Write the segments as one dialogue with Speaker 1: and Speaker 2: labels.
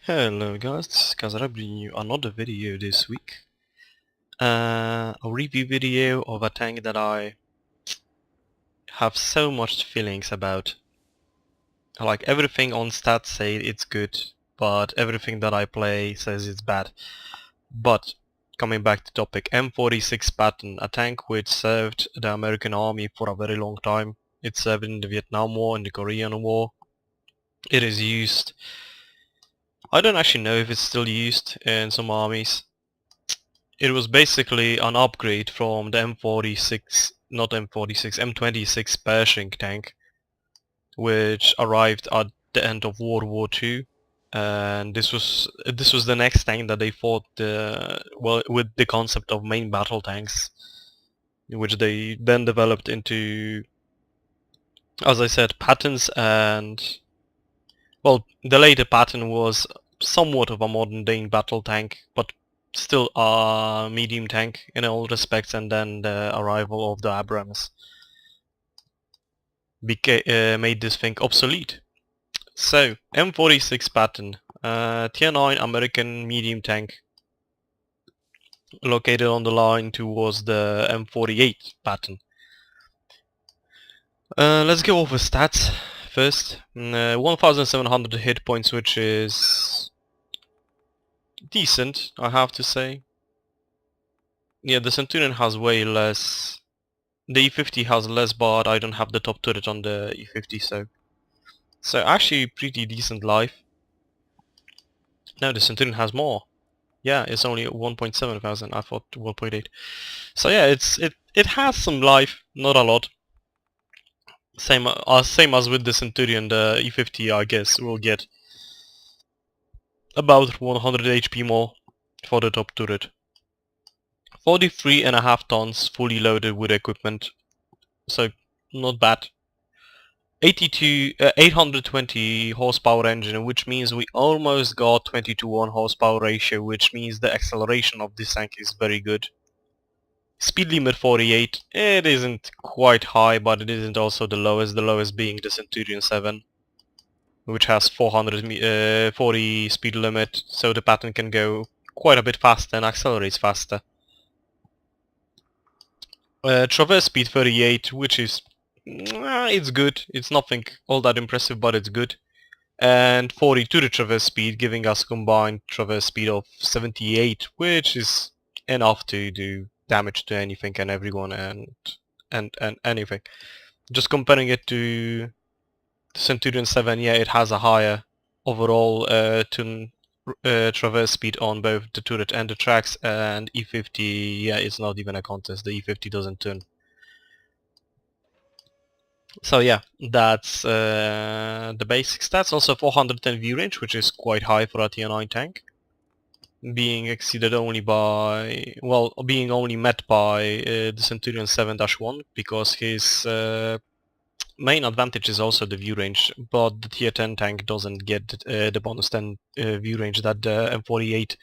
Speaker 1: Hello guys, this is Kazrahim bringing you another video this week. A review video of a tank that I have so much feelings about. Like everything on stats say it's good, but everything that I play says it's bad. But coming back to topic, M46 Patton, a tank which served the American Army for a very long time. It served in the Vietnam War, in the Korean War. It is used. I don't actually know if it's still used in some armies. It was basically an upgrade from the M46, not M46, M26 Pershing tank, which arrived at the end of World War II, and this was the next tank that they fought with the concept of main battle tanks, which they then developed into, as I said, Pattons. And well, the later Patton was somewhat of a modern day battle tank, but still a medium tank in all respects, and then the arrival of the Abrams made this thing obsolete. So, M46 Patton, Tier 9 American medium tank, located on the line towards the M48 Patton. Let's go over stats first. 1700 hit points, which is decent, I have to say. Yeah, the Centurion has way less. The E50 has less, but I don't have the top turret on the E50, so actually pretty decent life. No, the Centurion has more. Yeah, it's only 1.7 thousand. I thought 1.8. So yeah, it has some life, not a lot. Same as with the Centurion, the E50 I guess will get about 100 HP more for the top turret. 43.5 tons fully loaded with equipment, so not bad. 820 horsepower engine, which means we almost got 20:1 horsepower ratio, which means the acceleration of this tank is very good. Speed limit 48, it isn't quite high, but it isn't also the lowest being the Centurion 7, which has 440 speed limit, so the Patton can go quite a bit faster and accelerates faster. Traverse speed 38, which is it's good. It's nothing all that impressive, but it's good. And 42 to traverse speed, giving us combined traverse speed of 78, which is enough to do damage to anything and everyone and anything. Just comparing it to the Centurion 7, yeah, it has a higher overall traverse speed on both the turret and the tracks, and E50, yeah, it's not even a contest. The E50 doesn't turn. So yeah, that's the basic stats. Also 410 view range, which is quite high for a Tier 9 tank. Being exceeded only by, well, being only met by the Centurion 7-1, because his main advantage is also the view range, but the Tier 10 tank doesn't get the bonus 10 view range that the M48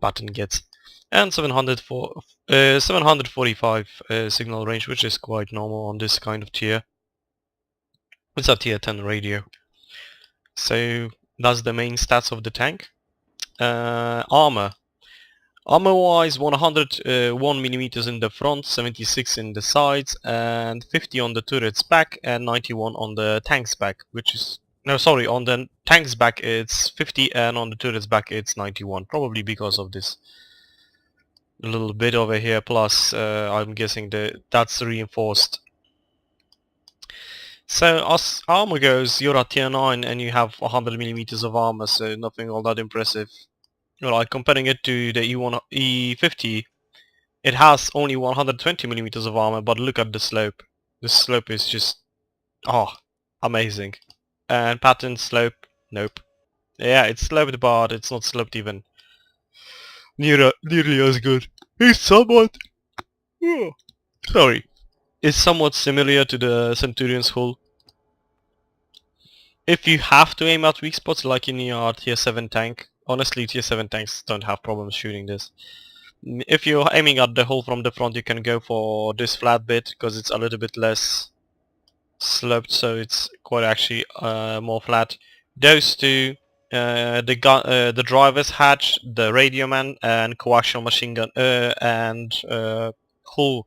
Speaker 1: Patton gets. And 745 signal range, which is quite normal on this kind of tier. It's a tier 10 radio. So that's the main stats of the tank. Armor. Armor-wise, 101 millimeters in the front, 76 in the sides, and 50 on the turret's back, and 91 on the tank's back, which is... No, sorry, on the tank's back it's 50, and on the turret's back it's 91, probably because of this little bit over here, plus I'm guessing that's reinforced. So as armor goes, you're at tier 9 and you have 100 millimeters of armor, so nothing all that impressive. Like comparing it to the E50, it has only 120 millimeters of armor, but look at the slope. The slope is just, amazing. And Patton slope, nope. Yeah, it's sloped, but it's not sloped even nearly as good. It's somewhat, sorry, it's somewhat similar to the Centurion's hull. If you have to aim at weak spots like in your tier 7 tank, honestly tier 7 tanks don't have problems shooting this. If you're aiming at the hull from the front, you can go for this flat bit because it's a little bit less sloped, so it's quite actually more flat. Those two, the driver's hatch, the radio man, and coaxial machine gun and hull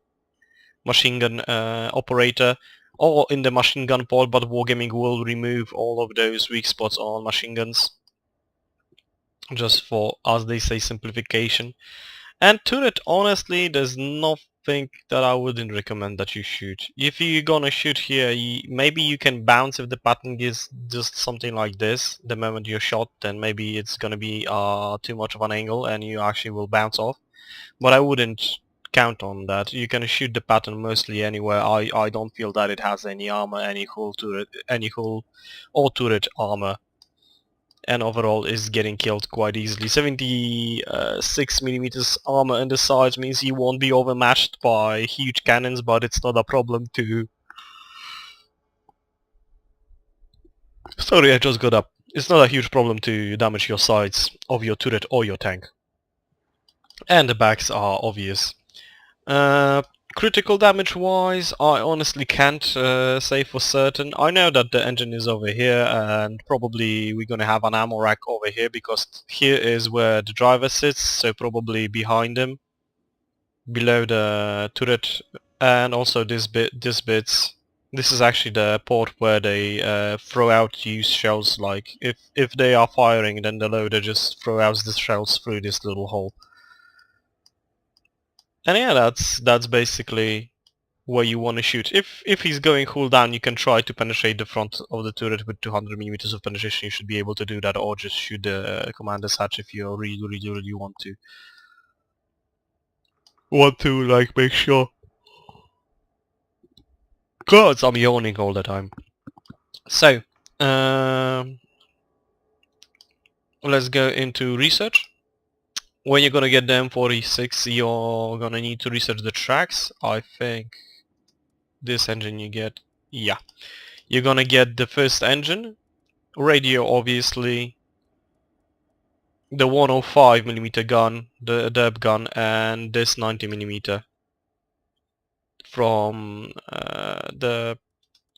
Speaker 1: machine gun operator, all in the machine gun pod, but Wargaming will remove all of those weak spots on machine guns, just for, as they say, simplification. And turret, honestly, there's nothing that I wouldn't recommend that you shoot. If you're gonna shoot here, maybe you can bounce if the pattern is just something like this. The moment you're shot, then maybe it's gonna be too much of an angle and you actually will bounce off. But I wouldn't count on that. You can shoot the pattern mostly anywhere. I don't feel that it has any armor, any hull or turret armor. And overall is getting killed quite easily. 76mm armor in the sides means you won't be overmatched by huge cannons, but it's not a problem to... Sorry, I just got up. It's not a huge problem to damage your sides of your turret or your tank. And the backs are obvious. Critical damage wise, I honestly can't say for certain. I know that the engine is over here and probably we're gonna have an ammo rack over here because here is where the driver sits, so probably behind him, below the turret, and also this bits. This is actually the port where they throw out used shells. Like if they are firing, then the loader just throw out the shells through this little hole. And yeah, that's basically where you want to shoot. If he's going hull down, you can try to penetrate the front of the turret with 200mm of penetration. You should be able to do that, or just shoot the commander's hatch if you really want to. Like, make sure. God, I'm yawning all the time. So, let's go into research. When you're gonna get the M46, you're gonna need to research the tracks. I think this engine you get, yeah. You're gonna get the first engine, radio obviously, the 105mm gun, the derb gun, and this 90mm from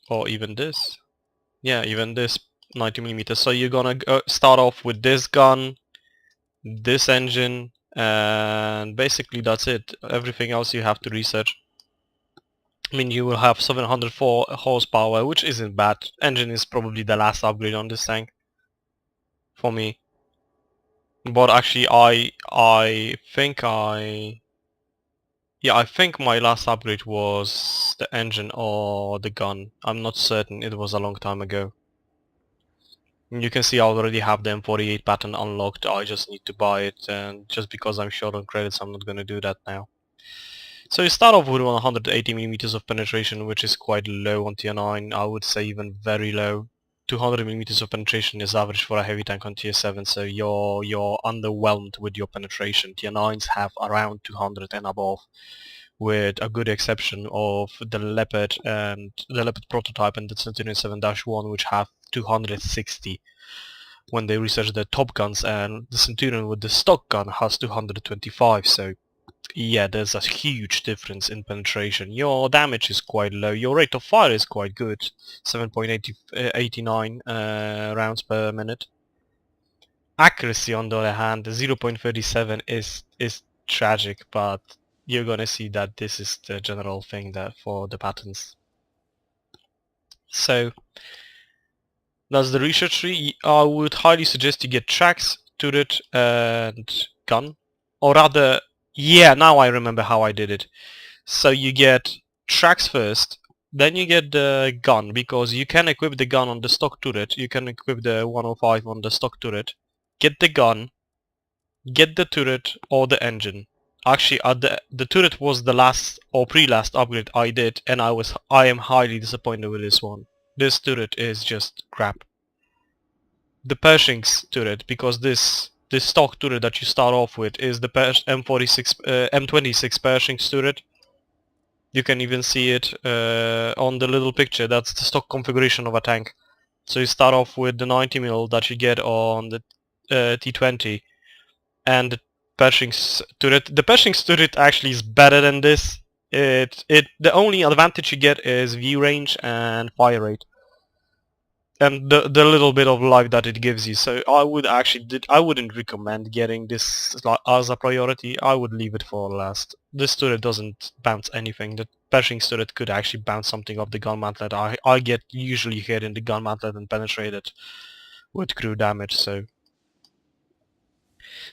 Speaker 1: or even this. Yeah, even this 90mm. So you're gonna start off with this gun, this engine, and basically that's it. Everything else you have to research. I mean, you will have 704 horsepower, which isn't bad. Engine is probably the last upgrade on this tank for me. But actually, I think my last upgrade was the engine or the gun. I'm not certain. It was a long time ago. You can see I already have the M48 Patton unlocked. I just need to buy it, and just because I'm short on credits, I'm not gonna do that now. So you start off with 180mm of penetration, which is quite low on tier 9, I would say even very low. 200mm of penetration is average for a heavy tank on tier 7, so you're underwhelmed with your penetration. Tier 9s have around 200 and above, with a good exception of the Leopard and the Leopard prototype and the Centurion 7-1, which have 260 when they research the top guns, and the Centurion with the stock gun has 225, so yeah, there's a huge difference in penetration. Your damage is quite low, your rate of fire is quite good, 7.89 rounds per minute. Accuracy, on the other hand, 0.37 is tragic, but you're gonna see that this is the general thing that for the patterns. So that's the research tree. I would highly suggest you get tracks, turret, and gun, or rather, yeah, now I remember how I did it. So you get tracks first, then you get the gun, because you can equip the gun on the stock turret, you can equip the 105 on the stock turret, get the gun, get the turret or the engine. Actually, the turret was the last or pre-last upgrade I did, and I am highly disappointed with this one. This turret is just crap. The Pershing's turret, because this stock turret that you start off with is the M26 Pershing's turret. You can even see it on the little picture. That's the stock configuration of a tank. So you start off with the 90mm that you get on the T20, and the Pershing's turret. The Pershing's turret actually is better than this. The only advantage you get is view range and fire rate. and the little bit of life that it gives you. So I wouldn't recommend getting this as a priority. I would leave it for last. This turret doesn't bounce anything. The perishing turret could actually bounce something off the gun mantlet. I get usually hit in the gun mantlet and penetrate it with crew damage.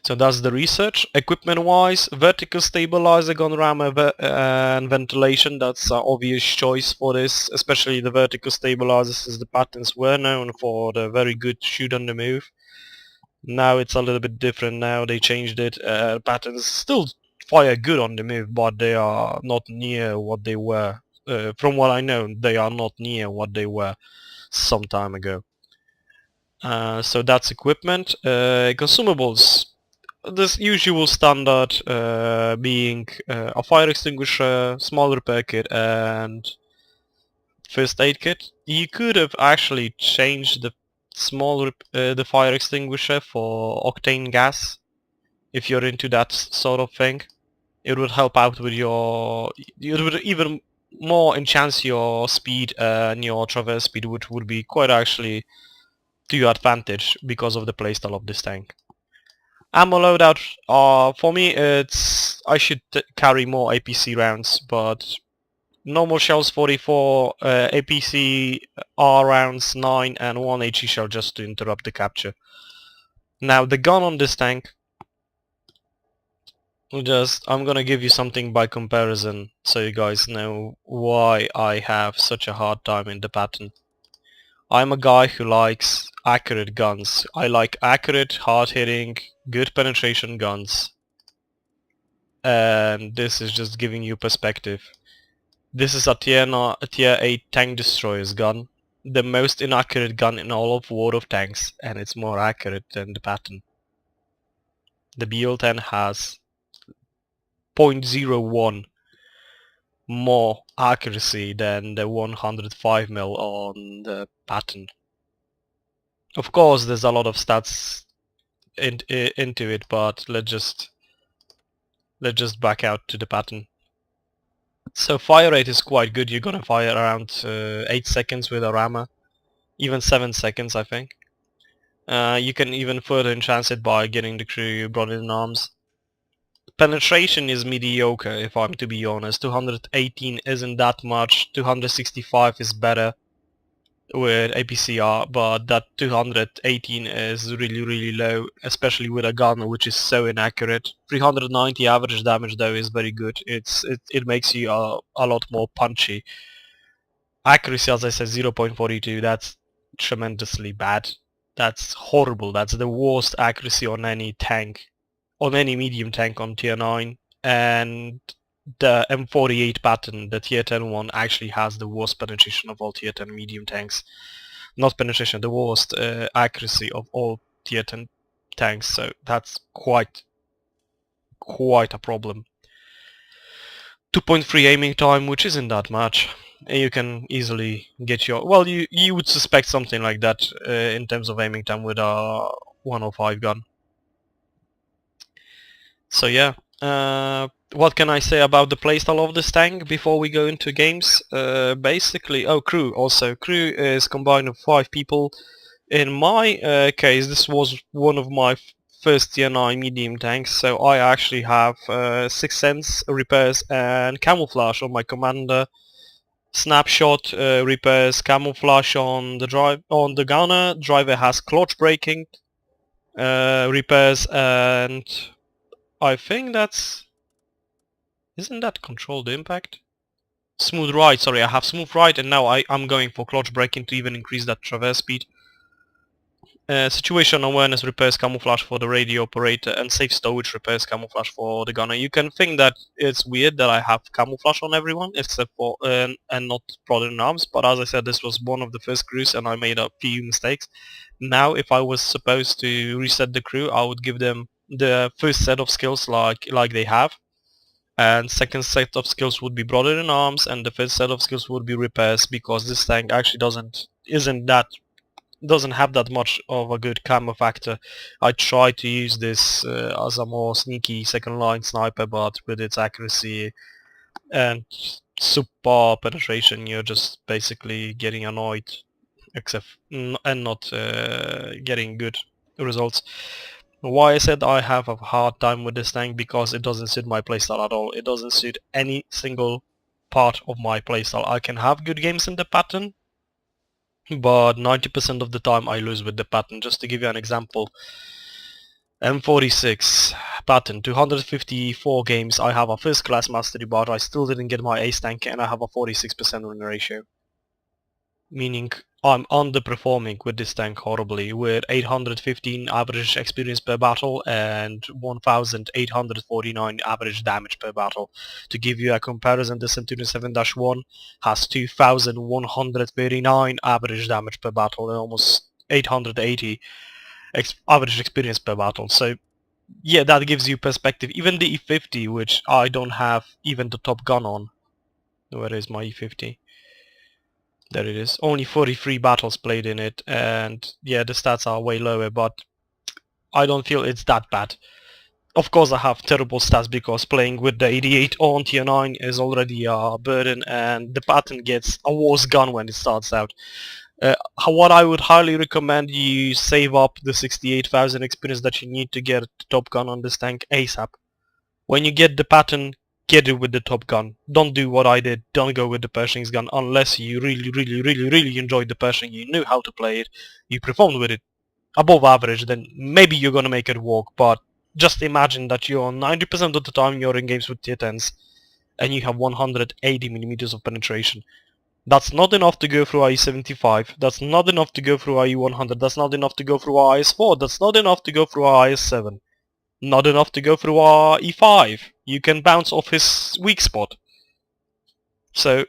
Speaker 1: So that's the research. Equipment-wise, vertical stabilizer, gun rammer, and ventilation. That's an obvious choice for this, especially the vertical stabilizers, since the Pattons were known for the very good shoot on the move. Now it's a little bit different. Now they changed it. Pattons still fire good on the move, but they are not near what they were. From what I know, they are not near what they were some time ago. So that's equipment. Consumables. This usual standard being a fire extinguisher, small repair kit, and first aid kit. You could have actually changed the the fire extinguisher for octane gas if you're into that sort of thing. It would help out with your... It would even more enhance your speed and your traverse speed, which would be quite actually to your advantage because of the playstyle of this tank. Ammo loadout, for me it's... I should carry more APC rounds, but normal shells 44, APC R rounds 9 and 1 HE shell just to interrupt the capture. Now the gun on this tank, I'm gonna give you something by comparison so you guys know why I have such a hard time in the Patton. I'm a guy who likes accurate guns. I like accurate, hard-hitting, good penetration guns. And this is just giving you perspective. This is a tier 8 tank destroyer's gun. The most inaccurate gun in all of World of Tanks, and it's more accurate than the Patton. The BL10 has 0.01 more accuracy than the 105mm on the Patton. Of course, there's a lot of stats into it, but let's just back out to the Patton. So fire rate is quite good. You're gonna fire around 8 seconds with a rammer, even 7 seconds, I think. You can even further enhance it by getting the crew brought in arms. Penetration is mediocre, if I'm to be honest. 218 isn't that much. 265 is better with APCR, but that 218 is really low, especially with a gun which is so inaccurate. 390 average damage though is very good. It makes you a lot more punchy. Accuracy, as I said, 0.42. That's tremendously bad. That's horrible. That's the worst accuracy on any tank, on any medium tank on tier 9. And the M48 Patton, the tier 10 one, actually has the worst penetration of all tier 10 medium tanks. Not penetration, the worst accuracy of all tier 10 tanks, so that's quite a problem. 2.3 aiming time, which isn't that much. You can easily get your... Well, you would suspect something like that in terms of aiming time with a 105 gun. So yeah, what can I say about the playstyle of this tank before we go into games? Basically, crew also. Crew is combined of 5 people. In my case, this was one of my first tier 9 medium tanks, so I actually have 6th sense, repairs and camouflage on my commander. Snapshot, repairs, camouflage on the gunner. Driver has clutch braking, repairs, and I think that's... Isn't that controlled impact? Smooth ride, sorry, I have smooth ride and now I'm going for clutch braking to even increase that traverse speed. Situation awareness, repairs, camouflage for the radio operator, and safe stowage, repairs, camouflage for the gunner. You can think that it's weird that I have camouflage on everyone except for and not brought in arms, but as I said, this was one of the first crews and I made a few mistakes. Now if I was supposed to reset the crew, I would give them the first set of skills like they have, and second set of skills would be brought in arms, and the third set of skills would be repairs, because this tank actually doesn't have that much of a good camo factor. I tried to use this as a more sneaky second line sniper, but with its accuracy and subpar penetration, you're just basically getting annoyed and not getting good results. Why I said I have a hard time with this tank, because it doesn't suit my playstyle at all. It doesn't suit any single part of my playstyle. I can have good games in the Patton, but 90% of the time I lose with the Patton. Just to give you an example, M46 Patton, 254 games, I have a first class mastery, but I still didn't get my ace tank and I have a 46% win ratio. Meaning I'm underperforming with this tank horribly, with 815 average experience per battle and 1849 average damage per battle. To give you a comparison, the Centurion 7-1 has 2139 average damage per battle and almost 880 average experience per battle. So yeah, that gives you perspective. Even the E50, which I don't have even the top gun on. Where is my E50? There it is. Only 43 battles played in it, and yeah, the stats are way lower, but I don't feel it's that bad. Of course I have terrible stats because playing with the 88 on tier 9 is already a burden, and the Patton gets a worse gun when it starts out. What I would highly recommend, you save up the 68,000 experience that you need to get the top gun on this tank ASAP. When you get the Patton, get it with the top gun. Don't do what I did. Don't go with the Pershing's gun unless you really enjoyed the Pershing. You knew how to play it. You performed with it above average. Then maybe you're gonna make it work. But just imagine that you're 90% of the time you're in games with tier 10s and you have 180 millimeters of penetration. That's not enough to go through IE-75. That's not enough to go through IE-100. That's not enough to go through IS-4. That's not enough to go through IS-7. Not enough to go through our E5. You can bounce off his weak spot. So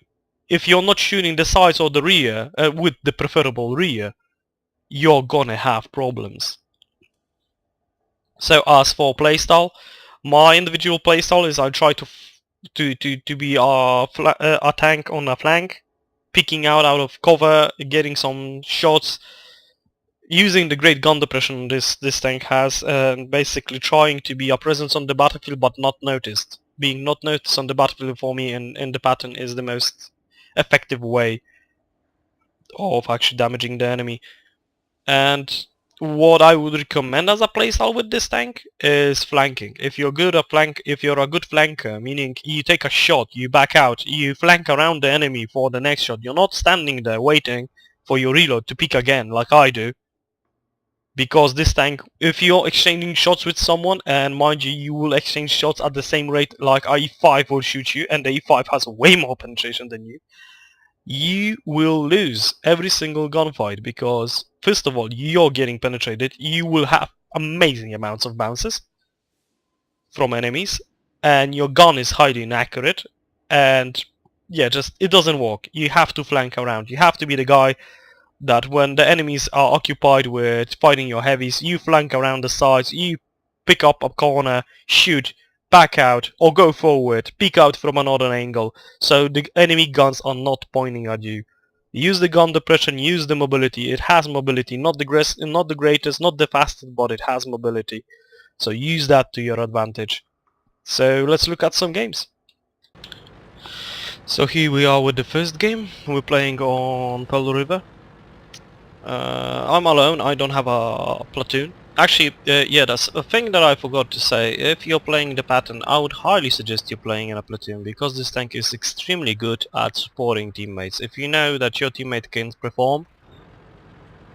Speaker 1: if you're not shooting the sides or the rear, with the preferable rear, you're gonna have problems. So as for playstyle, my individual playstyle is I try to be a tank on a flank, picking out of cover, getting some shots, using the great gun depression this tank has, and basically trying to be a presence on the battlefield but not noticed. Being not noticed on the battlefield for me in the Patton is the most effective way of actually damaging the enemy. And what I would recommend as a playstyle with this tank is flanking. If you're good at if you're a good flanker, meaning you take a shot, you back out, you flank around the enemy for the next shot. You're not standing there waiting for your reload to pick again like I do. Because this tank, if you're exchanging shots with someone, and mind you, you will exchange shots at the same rate like E5 will shoot you, and the E5 has way more penetration than you will lose every single gunfight because, first of all, you're getting penetrated, you will have amazing amounts of bounces from enemies, and your gun is highly inaccurate, and yeah, just, it doesn't work. You have to flank around. You have to be the guy that when the enemies are occupied with fighting your heavies, you flank around the sides, you pick up a corner, shoot, back out, or go forward, peek out from another angle, so the enemy guns are not pointing at you. Use the gun depression, use the mobility. It has mobility, not the greatest, not the fastest, but it has mobility. So use that to your advantage. So let's look at some games. So here we are with the first game. We're playing on Pearl River. I'm alone, I don't have a platoon. Actually, yeah, that's a thing that I forgot to say. If you're playing the Patton, I would highly suggest you playing in a platoon, because this tank is extremely good at supporting teammates. If you know that your teammate can perform,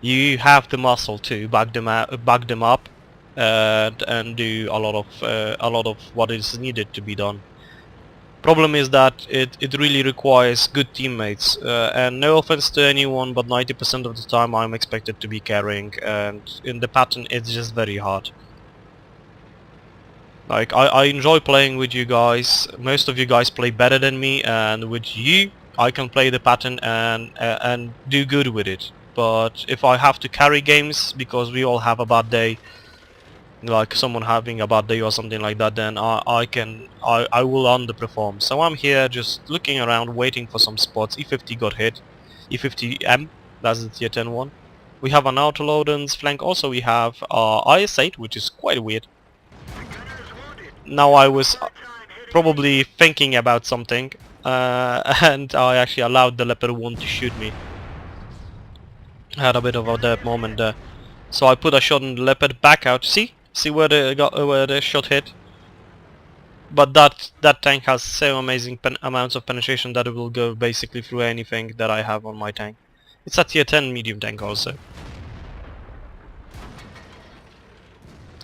Speaker 1: you have the muscle to back them up and do a lot of what is needed to be done. Problem is that it really requires good teammates, and no offense to anyone, but 90% of the time I'm expected to be carrying, and in the Patton it's just very hard. Like, I enjoy playing with you guys. Most of you guys play better than me, and with you I can play the Patton and do good with it. But if I have to carry games because we all have a bad day, like someone having a bad day or something like that, then I will underperform. So I'm here just looking around, waiting for some spots. E50 got hit. E50M, that's the tier 10 one. We have an autoloaden's flank. Also we have IS-8, which is quite weird. Now I was probably thinking about something, and I actually allowed the Leopard 1 to shoot me. I had a bit of a dead moment there. So I put a shot on the Leopard, back out. See where the shot hit? But that tank has so amazing amounts of penetration that it will go basically through anything that I have on my tank. It's a tier 10 medium tank also.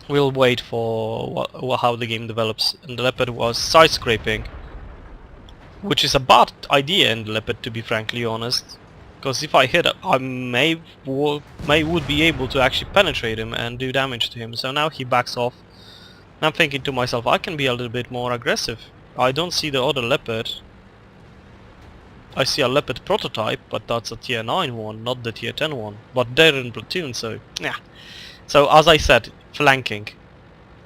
Speaker 1: We'll wait for how the game develops. And the Leopard was side scraping, which is a bad idea in the Leopard, to be frankly honest. Because if I hit it, I would be able to actually penetrate him and do damage to him. So now he backs off. I'm thinking to myself, I can be a little bit more aggressive. I don't see the other Leopard. I see a Leopard prototype, but that's a tier 9 one, not the tier 10 one. But they're in platoon, so yeah. So as I said, flanking.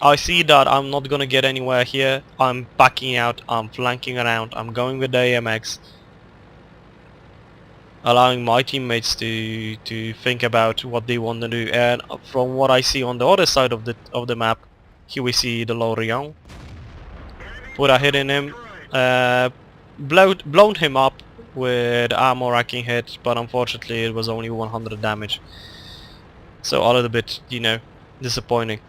Speaker 1: I see that I'm not gonna get anywhere here. I'm backing out, I'm flanking around, I'm going with the AMX. Allowing my teammates to think about what they want to do. And from what I see on the other side of the map, here we see the Lorient. Put a hit in him, blown him up with armor racking hit, but unfortunately it was only 100 damage. So a little bit, you know, disappointing.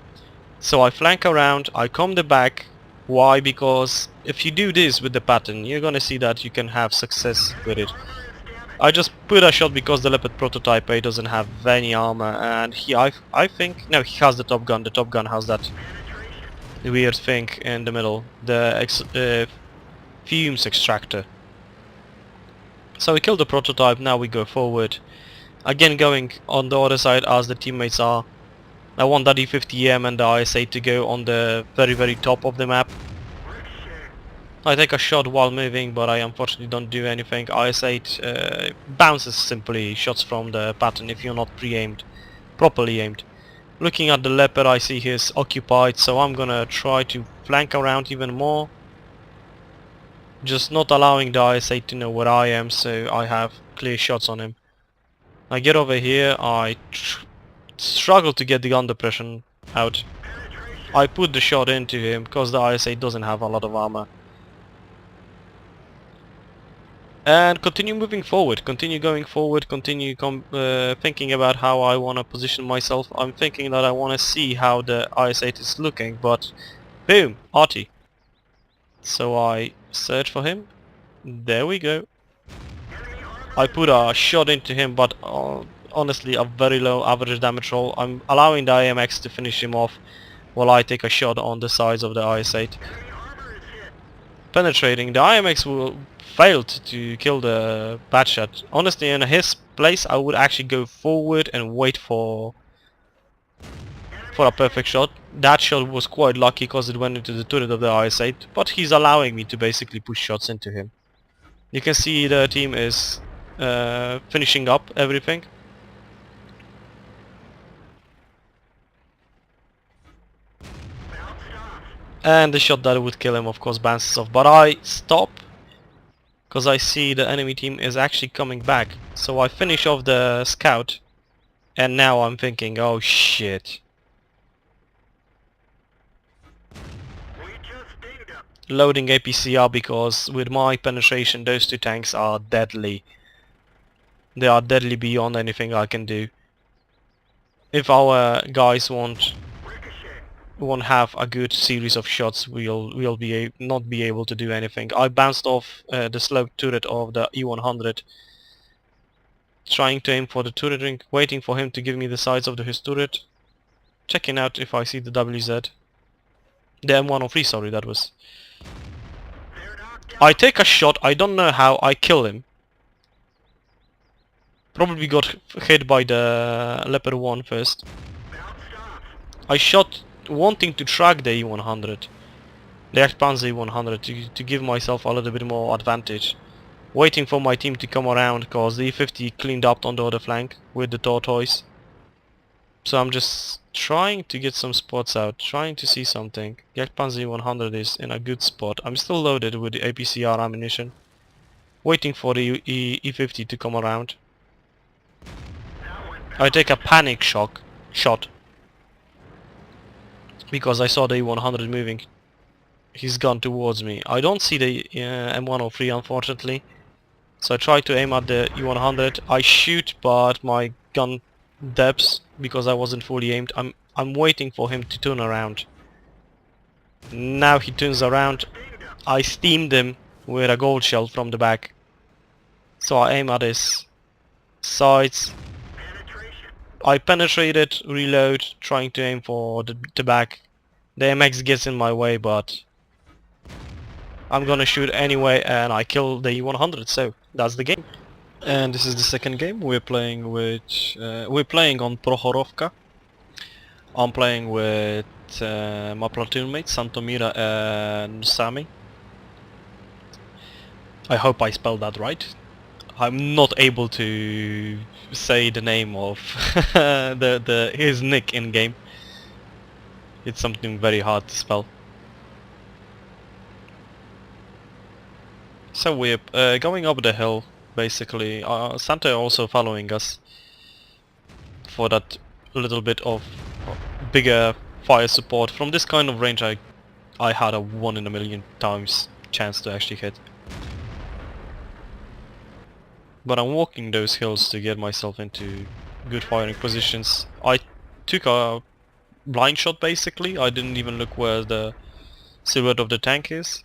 Speaker 1: So I flank around, I come the back. Why? Because if you do this with the Patton, you're gonna see that you can have success with it. I just put a shot because the Leopard prototype A doesn't have any armor, and I think, no, he has the Top Gun. The Top Gun has that weird thing in the middle, the fumes extractor. So we killed the prototype, now we go forward. Again going on the other side as the teammates are. I want that E50M and the IS-8 to go on the very top of the map. I take a shot while moving, but I unfortunately don't do anything. IS-8 bounces simply shots from the Patton if you're not pre-aimed, properly aimed. Looking at the Leopard, I see he's occupied, so I'm gonna try to flank around even more. Just not allowing the IS-8 to know where I am, so I have clear shots on him. I get over here, I struggle to get the gun depression out. I put the shot into him because the IS-8 doesn't have a lot of armor. And continue moving forward, continue going forward, continue thinking about how I want to position myself. I'm thinking that I want to see how the IS-8 is looking, but boom, arty. So I search for him, there we go. I put a shot into him, but honestly a very low average damage roll. I'm allowing the AMX to finish him off while I take a shot on the sides of the IS-8. Penetrating, the IMX will failed to kill the bad shot. Honestly, in his place, I would actually go forward and wait for a perfect shot. That shot was quite lucky because it went into the turret of the IS-8, but he's allowing me to basically push shots into him. You can see the team is finishing up everything. And the shot that would kill him, of course, bounces off, but I stop because I see the enemy team is actually coming back. So I finish off the scout, and now I'm thinking, oh shit. Loading APCR, because with my penetration those two tanks are deadly. They are deadly beyond anything I can do. If our guys won't have a good series of shots, we'll not be able to do anything. I bounced off the slope turret of the E100, trying to aim for the turret ring, waiting for him to give me the sides of his turret, checking out if I see the WZ. The M103, sorry, that was. I take a shot, I don't know how, I kill him. Probably got hit by the Leopard 1 first. I shot wanting to track the E100, the Panzer E100, to give myself a little bit more advantage. Waiting for my team to come around because the E50 cleaned up on the other flank with the tortoise. So I'm just trying to get some spots out, trying to see something. Panzer E100 is in a good spot. I'm still loaded with the APCR ammunition. Waiting for the E50 to come around. I take a panic shot because I saw the E100 moving. He's gone towards me. I don't see the M103 unfortunately, so I try to aim at the E100. I shoot, but my gun depths because I wasn't fully aimed. I'm waiting for him to turn around. Now he turns around. I steamed him with a gold shell from the back. So I aim at his sides. I penetrated, reload, trying to aim for the back. The MX gets in my way, but I'm gonna shoot anyway, and I kill the E100. So that's the game. And this is the second game. We're playing with we're playing on Prohorovka. I'm playing with my platoon mates Santomira and Sami. I hope I spelled that right. I'm not able to say the name of his nick in game. It's something very hard to spell. So we're going up the hill, basically. Santa also following us for that little bit of bigger fire support. From this kind of range I had a 1 in a million times chance to actually hit. But I'm walking those hills to get myself into good firing positions. I took a blind shot basically. I didn't even look where the silhouette of the tank is.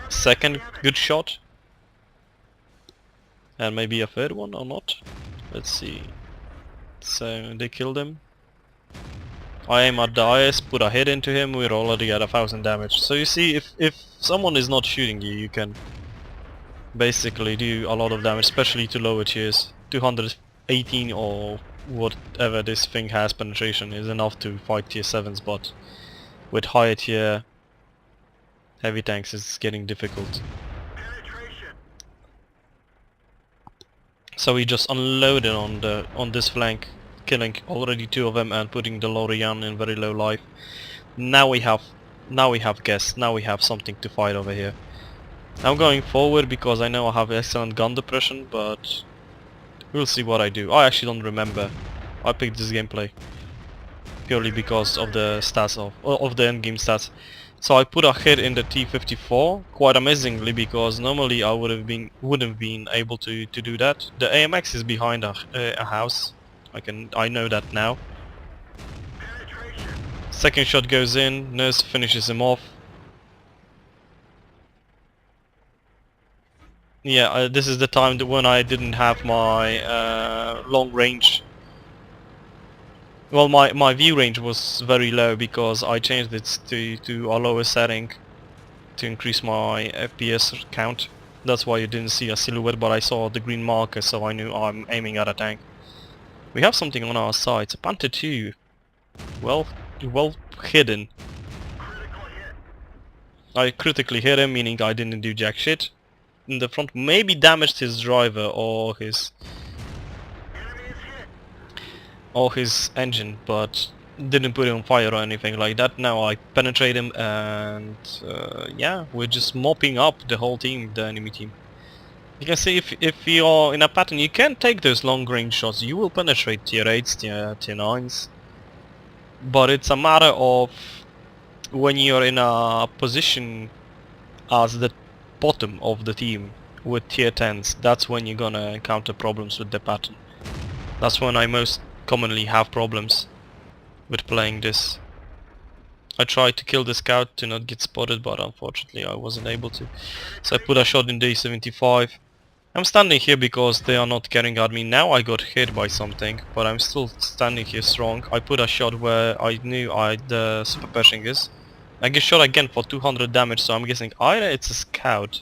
Speaker 1: Second good shot. And maybe a third one or not. Let's see. So they killed him. I aim at the IS, put a hit into him, we're already at 1000 damage. So you see, if someone is not shooting you, you can basically do a lot of damage, especially to lower tiers. 218 or whatever this thing has penetration is enough to fight tier 7s, but with higher tier heavy tanks it's getting difficult. So we just unloaded on this flank, killing already 2 of them and putting the Lorient in very low life. Now we have gas, now we have something to fight over here. I'm going forward because I know I have excellent gun depression, but we'll see what I do. I actually don't remember. I picked this gameplay purely because of the stats of the endgame stats. So I put a hit in the T-54 quite amazingly, because normally I wouldn't been able to do that. The AMX is behind a house. I know that now. Second shot goes in, Nurse finishes him off. Yeah, this is the time when I didn't have my long range. Well, my view range was very low because I changed it to a lower setting to increase my FPS count. That's why you didn't see a silhouette, but I saw the green marker, so I knew I'm aiming at a tank. We have something on our side. It's a Panther 2. Well hidden. I critically hit him, meaning I didn't do jack shit. In the front, maybe damaged his driver or his engine, but didn't put it on fire or anything like that. Now I penetrate him, and yeah, we're just mopping up the whole team, the enemy team. You can see if you're in a pattern, you can take those long range shots. You will penetrate tier 8s, tier 9s, but it's a matter of when you're in a position as the bottom of the team with tier 10s, that's when you're gonna encounter problems with the pattern. That's when I most commonly have problems with playing this. I tried to kill the scout to not get spotted, but unfortunately I wasn't able to. So I put a shot in the E75. I'm standing here because they are not getting at me. Now I got hit by something, but I'm still standing here strong. I put a shot where I knew the super pershing is. I get shot again for 200 damage, so I'm guessing either it's a scout.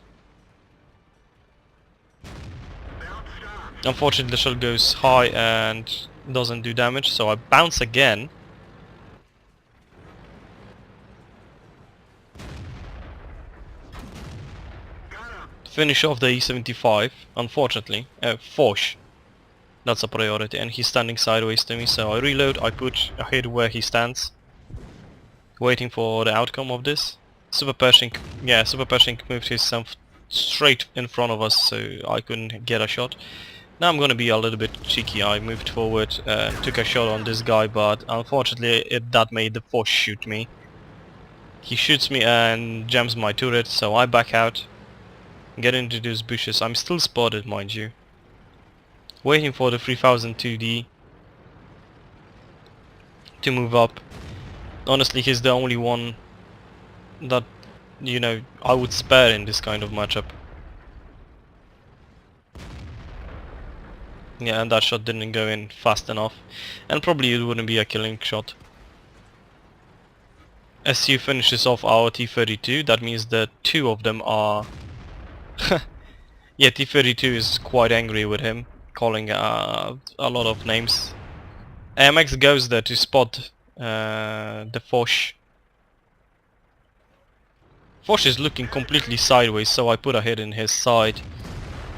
Speaker 1: Unfortunately the shot goes high and doesn't do damage, so I bounce again. Finish off the E75, unfortunately. Foch. That's a priority, and he's standing sideways to me, so I reload, I put a hit where he stands. Waiting for the outcome of this. Super Pershing moved himself straight in front of us, so I couldn't get a shot. Now I'm gonna be a little bit cheeky. I moved forward, took a shot on this guy, but unfortunately that made the Foch shoot me. He shoots me and jams my turret, so I back out, get into those bushes. I'm still spotted, mind you. waiting for the 3000 2D to move up. Honestly, he's the only one that, you know, I would spare in this kind of matchup. Yeah, and that shot didn't go in fast enough, and probably it wouldn't be a killing shot. SU finishes off our T-32, that means that two of them are... Yeah, T-32 is quite angry with him, calling a lot of names. AMX goes there to spot the Foch. Foch is looking completely sideways, so I put a hit in his side.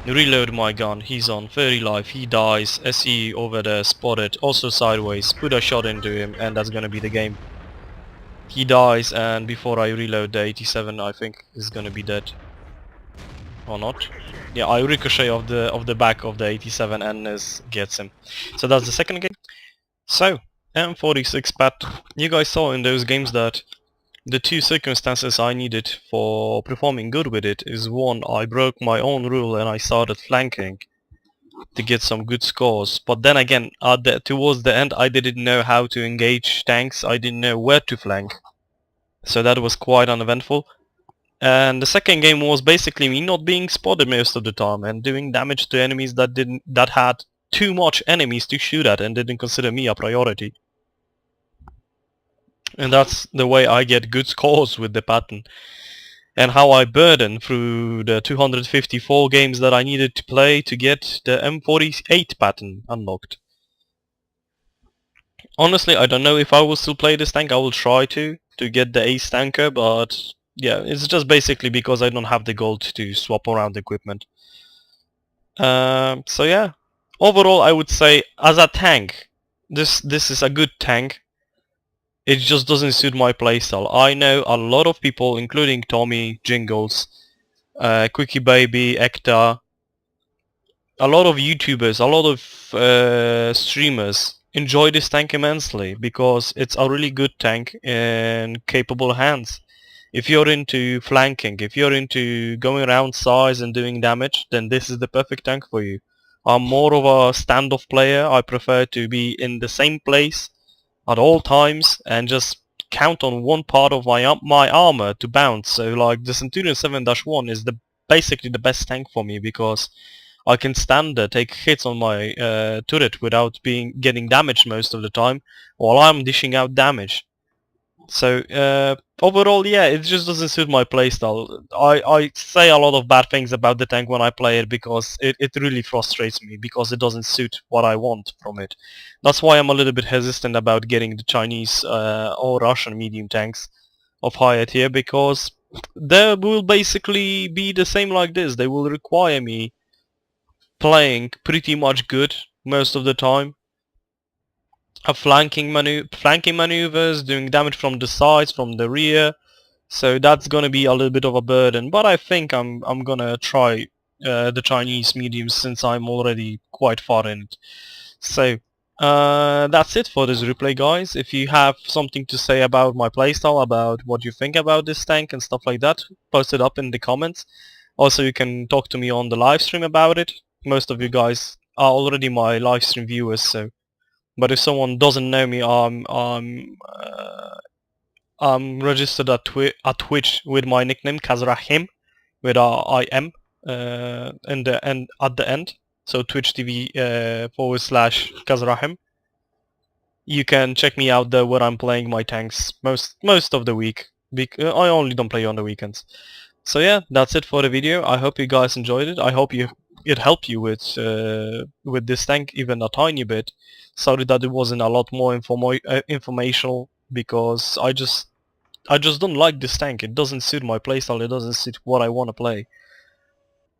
Speaker 1: Reload my gun, he's on 30 life, he dies. SE over there, spotted, also sideways, put a shot into him, and that's gonna be the game. He dies, and before I reload, the 87 I think is gonna be dead. Or not. Yeah, I ricochet of the back of the 87 and gets him. So that's the second game. So, M46 Patton. You guys saw in those games that the two circumstances I needed for performing good with it is one, I broke my own rule and I started flanking to get some good scores. But then again, towards the end I didn't know how to engage tanks, I didn't know where to flank. So that was quite uneventful. And the second game was basically me not being spotted most of the time and doing damage to enemies that had too much enemies to shoot at and didn't consider me a priority. And that's the way I get good scores with the Patton. And how I burden through the 254 games that I needed to play to get the M48 Patton unlocked. Honestly, I don't know if I will still play this tank. I will try to get the ace tanker, but yeah, it's just basically because I don't have the gold to swap around equipment. So yeah, overall I would say as a tank, this is a good tank. It just doesn't suit my playstyle. I know a lot of people, including Tommy, Jingles, Quickie Baby, Ekta, a lot of YouTubers, a lot of streamers enjoy this tank immensely because it's a really good tank in capable hands. If you're into flanking, if you're into going around sides and doing damage, then this is the perfect tank for you. I'm more of a standoff player. I prefer to be in the same place at all times and just count on one part of my armor to bounce. So like the Centurion 7-1 is basically the best tank for me because I can stand there, take hits on my turret without getting damaged most of the time while I'm dishing out damage. So overall, yeah, it just doesn't suit my playstyle. I say a lot of bad things about the tank when I play it because it really frustrates me because it doesn't suit what I want from it. That's why I'm a little bit hesitant about getting the Chinese or Russian medium tanks of higher tier because they will basically be the same like this. They will require me playing pretty much good most of the time. Flanking maneuvers, doing damage from the sides, from the rear. So that's gonna be a little bit of a burden, but I think I'm gonna try the Chinese mediums since I'm already quite far in it. So that's it for this replay, guys. If you have something to say about my playstyle, about what you think about this tank and stuff like that, post it up in the comments. Also, you can talk to me on the live stream about it. Most of you guys are already my live stream viewers, so. But if someone doesn't know me, I'm registered at Twitch with my nickname Kazrahim with IM at the end. So Twitch TV / Kazrahim. You can check me out there where I'm playing my tanks most of the week. I only don't play on the weekends. So yeah, that's it for the video. I hope you guys enjoyed it. I hope it helped you with this tank even a tiny bit. Sorry that it wasn't a lot more informational because I just don't like this tank. It doesn't suit my playstyle. It doesn't suit what I want to play.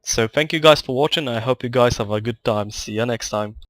Speaker 1: So thank you guys for watching. I hope you guys have a good time. See you next time.